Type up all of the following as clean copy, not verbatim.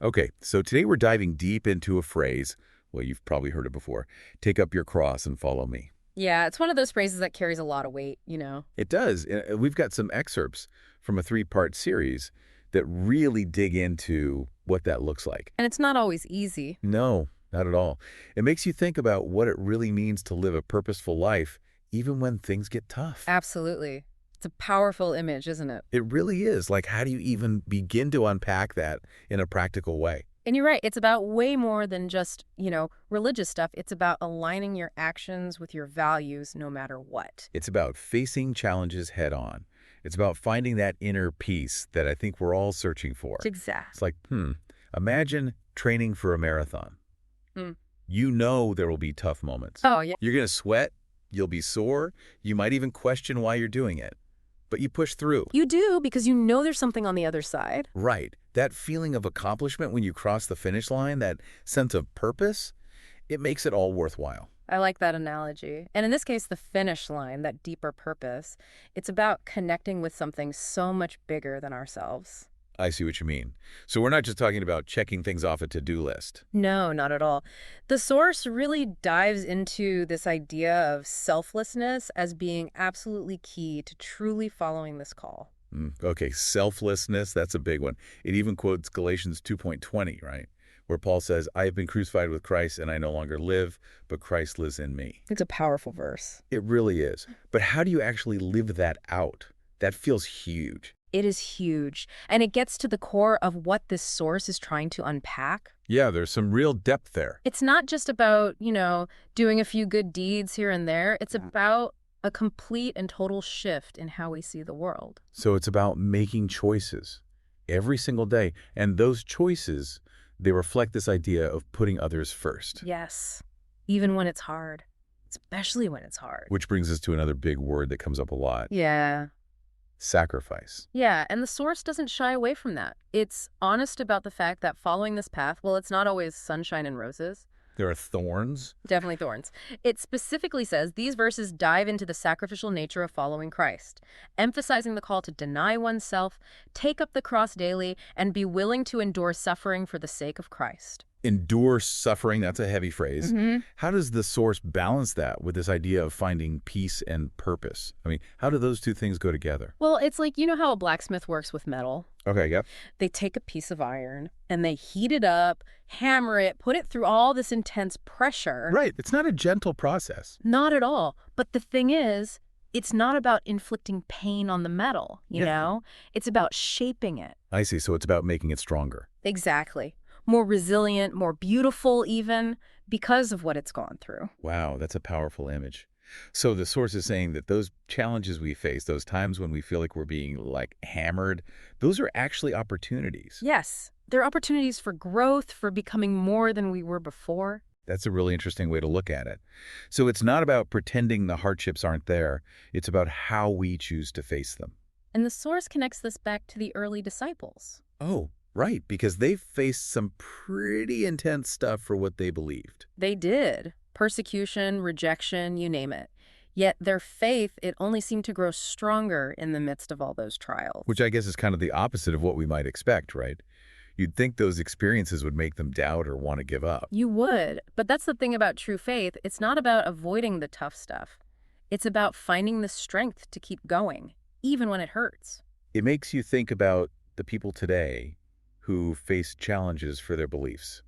Okay, so today we're diving deep into a phrase. Well, you've probably heard it before. Take up your cross and follow me. Yeah, it's one of those phrases that carries a lot of weight. It does. We've got some excerpts from a three-part series that really dig into what that looks like. And it's not always easy. No, not at all. It makes you think about what it really means to live a purposeful life, even when things get tough. Absolutely. It's a powerful image, isn't it? It really is. Like, how do you even begin to unpack that in a practical way? And you're right, it's about way more than just religious stuff. It's about aligning your actions with your values no matter what. It's about facing challenges head on. It's about finding that inner peace that I think we're all searching for. It's Exactly. like, imagine training for a marathon. You know there will be tough moments. Oh, yeah. You're going to sweat, you'll be sore, you might even question why you're doing it. But you push through. You do because you know there's something on the other side. Right. That feeling of accomplishment when you cross the finish line, that sense of purpose, it makes it all worthwhile. I like that analogy. And in this case, the finish line, that deeper purpose, it's about connecting with something so much bigger than ourselves. I see what you mean. So we're not just talking about checking things off a to-do list. No, not at all. The source really dives into this idea of selflessness as being absolutely key to truly following this call. Okay, selflessness, that's a big one. It even quotes Galatians 2:20, right? Where Paul says, I have been crucified with Christ and I no longer live, but Christ lives in me. It's a powerful verse. It really is. But how do you actually live that out? That feels huge. It is huge, and it gets to the core of what this source is trying to unpack. Yeah, there's some real depth there. It's not just about doing a few good deeds here and there. It's about a complete and total shift in how we see the world. So it's about making choices every single day. And those choices, they reflect this idea of putting others first. Yes, even when it's hard, especially when it's hard. Which brings us to another big word that comes up a lot. Yeah. Sacrifice. Yeah, and the source doesn't shy away from that. It's honest about the fact that following this path, well, it's not always sunshine and roses. There are thorns. Definitely thorns. It specifically says these verses dive into the sacrificial nature of following Christ, emphasizing the call to deny oneself, take up the cross daily, and be willing to endure suffering for the sake of Christ. Endure suffering, that's a heavy phrase. Mm-hmm. How does the source balance that with this idea of finding peace and purpose? I mean, how do those two things go together? Well, it's like, how a blacksmith works with metal? Okay, yep. They take a piece of iron and they heat it up, hammer it, put it through all this intense pressure. Right. It's not a gentle process. Not at all. But the thing is, it's not about inflicting pain on the metal, you know? It's about shaping it. I see. So it's about making it stronger. Exactly. More resilient, more beautiful even, because of what it's gone through. Wow, that's a powerful image. So the source is saying that those challenges we face, those times when we feel like we're being hammered, those are actually opportunities. Yes, they're opportunities for growth, for becoming more than we were before. That's a really interesting way to look at it. So it's not about pretending the hardships aren't there. It's about how we choose to face them. And the source connects this back to the early disciples. Oh, right, because they faced some pretty intense stuff for what they believed. They did. Persecution, rejection, you name it. Yet their faith, it only seemed to grow stronger in the midst of all those trials. Which I guess is kind of the opposite of what we might expect, right? You'd think those experiences would make them doubt or want to give up. You would. But that's the thing about true faith. It's not about avoiding the tough stuff. It's about finding the strength to keep going, even when it hurts. It makes you think about the people today who face challenges for their beliefs.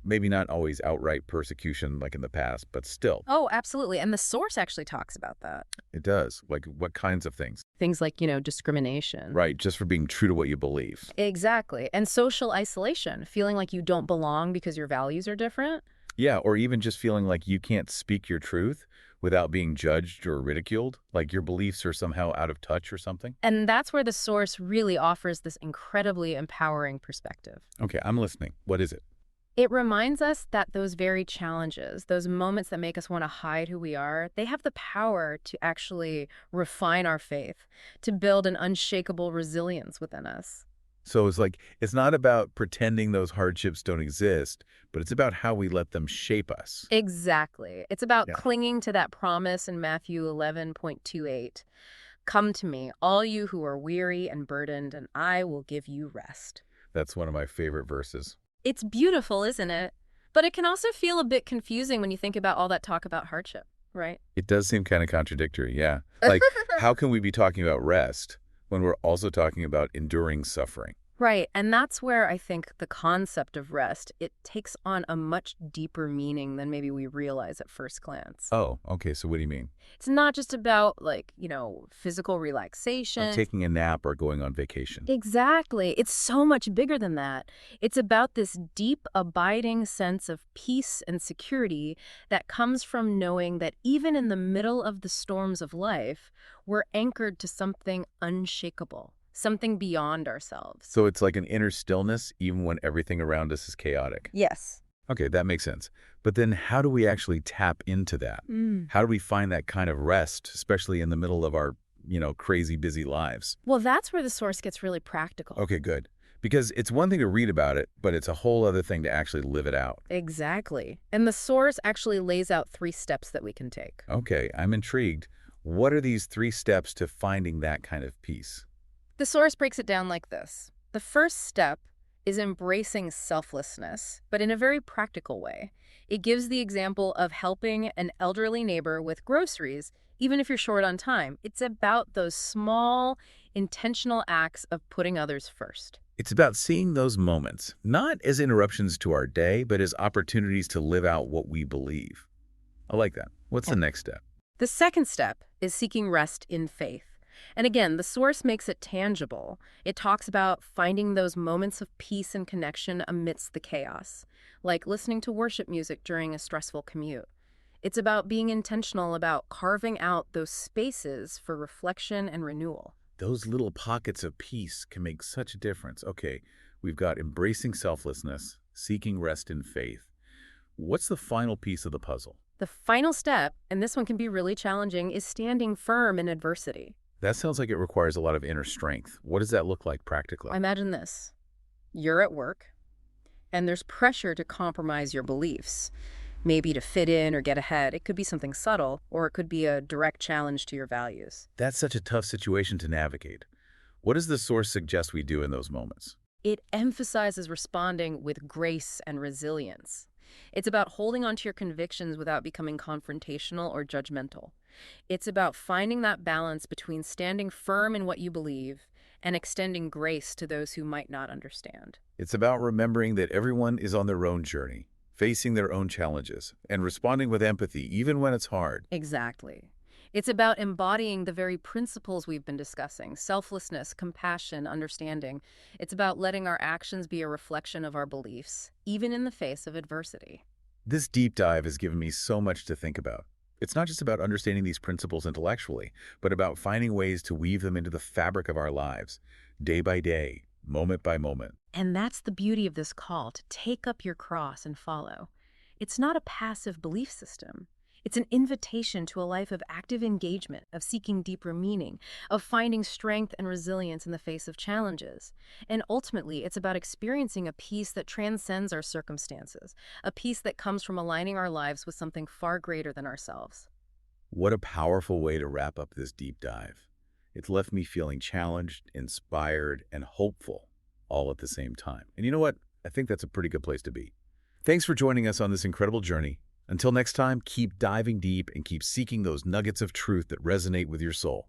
Maybe not always outright persecution like in the past, but still. Oh, absolutely. And the source actually talks about that. It does. Like what kinds of things? Things like, discrimination. Right, just for being true to what you believe. Exactly. And social isolation, feeling like you don't belong because your values are different. Yeah, or even just feeling like you can't speak your truth without being judged or ridiculed, like your beliefs are somehow out of touch or something. And that's where the source really offers this incredibly empowering perspective. Okay, I'm listening. What is it? It reminds us that those very challenges, those moments that make us want to hide who we are, they have the power to actually refine our faith, to build an unshakable resilience within us. So it's not about pretending those hardships don't exist, but it's about how we let them shape us. Exactly. It's about Yeah. clinging to that promise in Matthew 11:28. Come to me, all you who are weary and burdened, and I will give you rest. That's one of my favorite verses. It's beautiful, isn't it? But it can also feel a bit confusing when you think about all that talk about hardship, right? It does seem kind of contradictory, yeah. Like, how can we be talking about rest when we're also talking about enduring suffering? Right, and that's where I think the concept of rest, it takes on a much deeper meaning than maybe we realize at first glance. Oh, okay, so what do you mean? It's not just about, like, physical Like relaxation. taking a nap or going on vacation. Exactly. It's so much bigger than that. It's about this deep, abiding sense of peace and security that comes from knowing that even in the middle of the storms of life, we're anchored to something unshakable, something beyond ourselves. So it's like an inner stillness even when everything around us is chaotic. Yes. Okay, that makes sense. But then how do we actually tap into that? How do we find that kind of rest, especially in the middle of our, crazy busy lives? Well, that's where the source gets really practical. Okay, good. Because it's one thing to read about it, but it's a whole other thing to actually live it out. Exactly. And the source actually lays out 3 steps that we can take. Okay, I'm intrigued. What are these 3 steps to finding that kind of peace? The source breaks it down like this. The first step is embracing selflessness, but in a very practical way. It gives the example of helping an elderly neighbor with groceries, even if you're short on time. It's about those small, intentional acts of putting others first. It's about seeing those moments, not as interruptions to our day, but as opportunities to live out what we believe. I like that. What's the next step? The second step is seeking rest in faith. And again, the source makes it tangible. It talks about finding those moments of peace and connection amidst the chaos, like listening to worship music during a stressful commute. It's about being intentional about carving out those spaces for reflection and renewal. Those little pockets of peace can make such a difference. Okay, we've got embracing selflessness, seeking rest in faith. What's the final piece of the puzzle? The final step, and this one can be really challenging, is standing firm in adversity. That sounds like it requires a lot of inner strength. What does that look like practically? Imagine this. You're at work, and there's pressure to compromise your beliefs, maybe to fit in or get ahead. It could be something subtle, or it could be a direct challenge to your values. That's such a tough situation to navigate. What does the source suggest we do in those moments? It emphasizes responding with grace and resilience. It's about holding on to your convictions without becoming confrontational or judgmental. It's about finding that balance between standing firm in what you believe and extending grace to those who might not understand. It's about remembering that everyone is on their own journey, facing their own challenges, and responding with empathy even when it's hard. Exactly. It's about embodying the very principles we've been discussing: selflessness, compassion, understanding. It's about letting our actions be a reflection of our beliefs, even in the face of adversity. This deep dive has given me so much to think about. It's not just about understanding these principles intellectually, but about finding ways to weave them into the fabric of our lives, day by day, moment by moment. And that's the beauty of this call to take up your cross and follow. It's not a passive belief system. It's an invitation to a life of active engagement, of seeking deeper meaning, of finding strength and resilience in the face of challenges. And ultimately, it's about experiencing a peace that transcends our circumstances, a peace that comes from aligning our lives with something far greater than ourselves. What a powerful way to wrap up this deep dive. It's left me feeling challenged, inspired, and hopeful all at the same time. And you know what? I think that's a pretty good place to be. Thanks for joining us on this incredible journey. Until next time, keep diving deep and keep seeking those nuggets of truth that resonate with your soul.